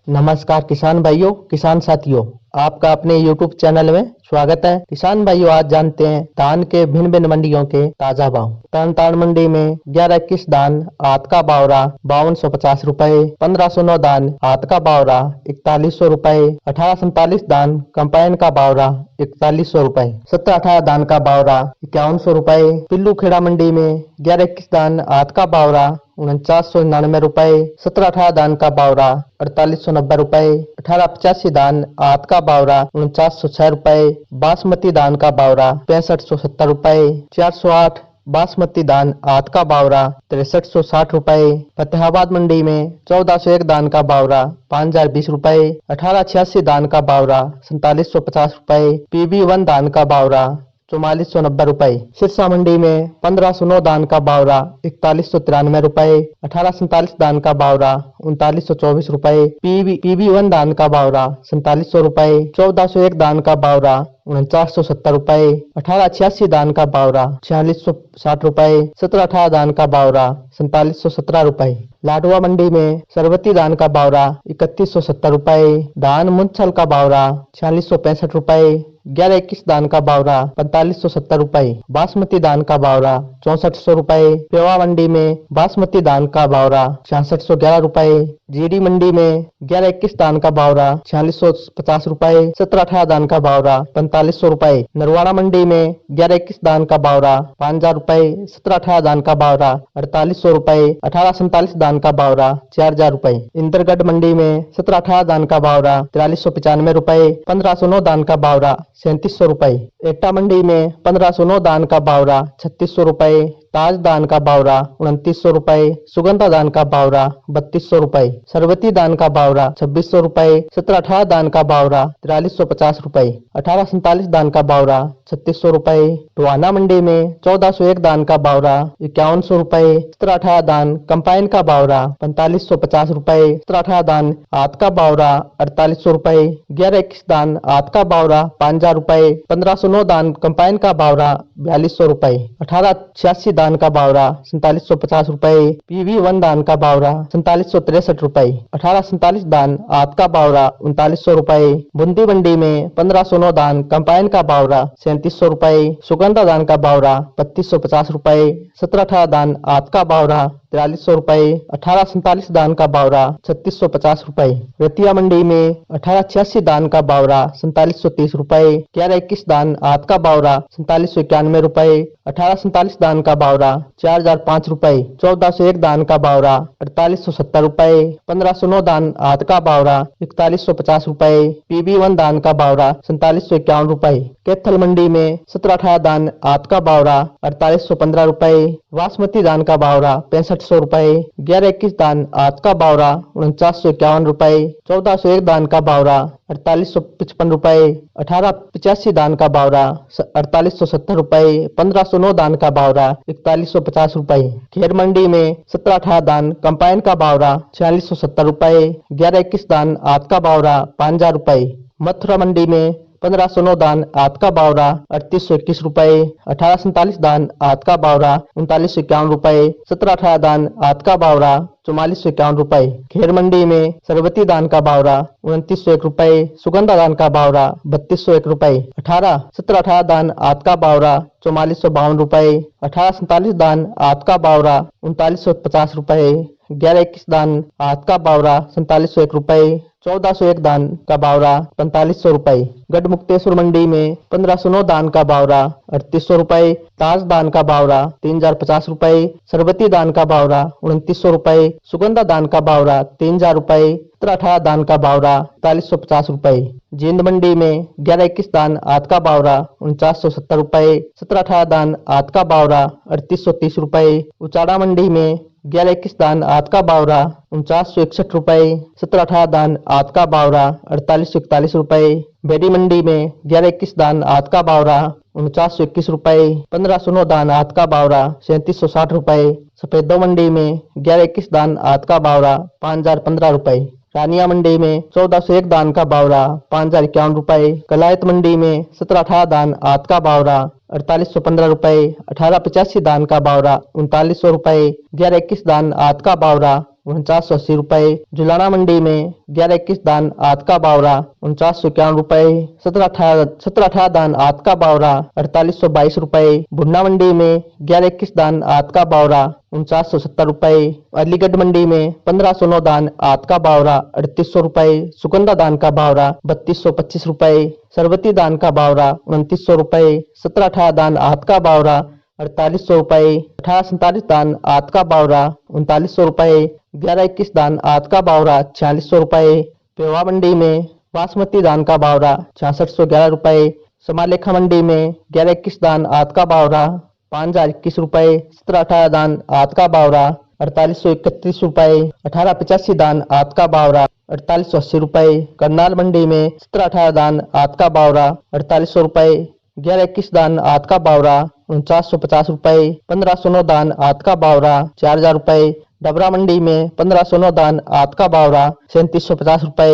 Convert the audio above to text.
नमस्कार किसान भाइयों, किसान साथियों, आपका अपने YouTube चैनल में स्वागत है। किसान भाइयों, आज जानते हैं धान के भिन्न भिन्न मंडियों के ताजा भाव। तरण मंडी में 11-21 धान आत का भाव रहा 5250 रुपए, 1509 धान आत का भाव रहा 4100 रुपए, 1847 धान कंपाइन का भाव रहा 4100 रुपए, 17-18 धान का भाव रहा 5100 रुपए। पिल्लू खेड़ा मंडी में 11-21 धान आत का भाव रहा 4999 रुपए, 17-18 धान का भाव रहा 4890 रुपए, 1885 धान आत का भाव रहा 4906 रुपए, बासमती धान का भाव रहा 6570 रुपए, 408 बासमती धान आत का भाव रहा 6360 रुपए। फतेहाबाद मंडी में 1401 धान का भाव रहा 5020 रुपए, 1886 धान का भाव रहा 4750 रुपए, PB1 धान का भाव रहा 4490 रुपए। सिरसा मंडी में 1509 धान का भाव रहा 4193 रुपए, 1847 धान का भाव रहा 3924 रुपए, PB1 धान का भाव रहा 4700 रुपए, 1401 धान का भाव रहा 4970 रुपए, 1886 धान का भाव रहा 4660 रुपए, 17-18 धान का भाव रहा 4717 रुपए। लाडवा मंडी में सरबती धान का भाव रहा 3170 रुपए, धान मुंछल का भाव रहा 4665 रुपए, 11-21 धान का भाव रहा 4570 रुपए, बासमती धान का भाव रहा 6400 रुपए। पेवा मंडी में बासमती धान का भाव रहा 6611 रुपए, जीडी मंडी में 11-21 धान का भाव रहा 4650 रुपए, 17-18 धान का भाव रहा 4500 रुपए। नरवाड़ा मंडी में 11-21 धान का भाव रहा 5000 रुपए, 17-18 धान का भाव रहा 4800 रुपए, 1847 धान का भाव रहा 4000 रुपए। इंदरगढ़ मंडी में 17-18 धान का भाव रहा 4395 रुपए, 1509 धान का भाव रहा 3700 रुपए। एटा मंडी में 1509 धान का भाव रहा 3600 रुपए, ताज धान का भाव रहा 2900 रुपए, सुगंधा धान का भाव रहा 3200 रुपए, सरबती धान का भाव रहा 2600 रुपए, 17-18 धान का भाव रहा 4350 रुपए, 1847 धान का भाव रहा 3600 रुपए। टोहाना मंडी में 1401 धान का भाव रहा 5100 रुपए, 17-18 धान कंपाइन का भाव रहा 4550 रुपए, 17-18 धान आत का भाव रहा 4800 रुपए, 11-21 धान आत का भाव रहा 5000 रुपए, 1509 धान कंपाइन का भाव रहा 4200 रुपए, 1886 धान का भाव रहा 4750 रुपए, PB1 धान का भाव रहा 4763 रुपए, 1847 धान आत का भाव रहा 3900 रुपए। बूंदी मंडी में 1509 धान कंपाइन का भाव रहा 3700 रुपए, सुगंधा धान का भाव रहा 3250 रुपए, 17-18 धान आत का भाव रहा 4300 रुपए, 1847 धान का भाव रहा 3650 रुपए। रतिया मंडी में 1886 धान का भाव रहा 4730 रुपए, 11-21 धान आत का भाव रहा 4791 रुपए, 1847 धान का भाव रहा 4005 रुपए, 1401 धान का भाव रहा 4870 रुपए, 1509 धान आत का भाव रहा 4150 रुपए, PB1 धान का भाव रहा 4751 रुपए। कैथल मंडी में 17-18 धान आत का भाव रहा 4815 रुपए, बासमती धान का भाव रहा 6500 रुपए, 11-21 धान आत का भाव रहा 4951 रुपए, 1401 धान का भाव रहा 4855 रुपए, 1885 धान का भाव रहा 4870 रुपए, 1509 धान का भाव रहा 4150 रुपए। खेर मंडी में 17-18 धान कंपाइन का भाव रहा 4670 रुपए, 11-21 धान आत का भाव रहा 5000 रुपए। मथुरा मंडी में 1509 धान आत का भाव रहा 3821 रुपए, 1847 धान आत का भाव रहा 3951 रुपए, 17-18 धान आत का भाव रहा 4451 रुपए। खेर मंडी में सरबती धान का भाव रहा 2901 रुपए, सुगंधा धान का भाव रहा 3201 रुपए, 17-18 धान आत का भाव रहा 4452 रुपए, 1847 धान आत का भाव रहा 3950 रुपए, 11-21 धान आत का भाव रहा 4701 रुपए, 1401 धान का भाव रहा 4500 रुपए। गढ़मुक्तेश्वर मंडी में 1509 धान का भाव रहा 3800 रुपए, ताज धान का भाव रहा 3050 रुपए, सरबती धान का भाव रहा 2900 रुपए, सुगंधा धान का भाव रहा 3000 रुपए, 17-18 धान का भाव रहा 4350 रुपए। जींद मंडी में 11-21 धान आत का भाव रहा 4970 रुपए, 17-18 धान आत का भाव रहा 3830 रुपए। उचाड़ा मंडी में 11-21 धान आत का भाव रहा 4961 रुपए, 17-18 धान आत का भाव रहा 4841 रुपए। बेडी मंडी में 11-21 धान आत का भाव रहा 4921 रुपए, 1509 धान आत का भाव रहा 3760 रुपए। सफेदो मंडी में 11-21 धान आत का भाव रहा 5015 रुपए। रानिया मंडी में 1401 धान का भाव रहा 5051 रुपए। कलायत मंडी में 17-18 धान आत का भाव रहा 4815 रुपए। 1885 धान का भाव रहा 3900 रुपए। 11-21 धान आत का भाव रहा 4980 रुपए। जुलाना मंडी में 11-21 दान आध का बावरा 4951 रुपए। 17-18 दान आध का बावरा 4822 रुपए। भुन्ना मंडी में 11-21 दान आध का बावरा 4970 रुपए। अलीगढ़ मंडी में 1509 दान आध का बावरा 3800 रुपए। सुगंधा दान का बावरा 3225 रुपए। सरबती दान का बावरा 2900 रुपए। 17-18 दान आध का बावरा 4800 रुपए। 18-47 दान आध का बावरा 3900 रुपए। 11-21 दान आध का बावरा 4600 रुपए। पेवा मंडी में बासमती दान का बावरा 6611 रुपए। समालेखा मंडी में 11-21 दान आध का बावरा 5021 रुपए। 17-18 दान आध का बावरा 4831 रुपए। 18-85 दान आध का बावरा 4880 रुपए। करनाल मंडी में 17-18 दान आध का बावरा 4800 रुपए। 11-21 दान आध का बावरा 4950 रुपए। 1509 दान आध का बावरा 4000 रुपए। डबरा मंडी में 1509 दान आध का बावरा 3750 रुपए।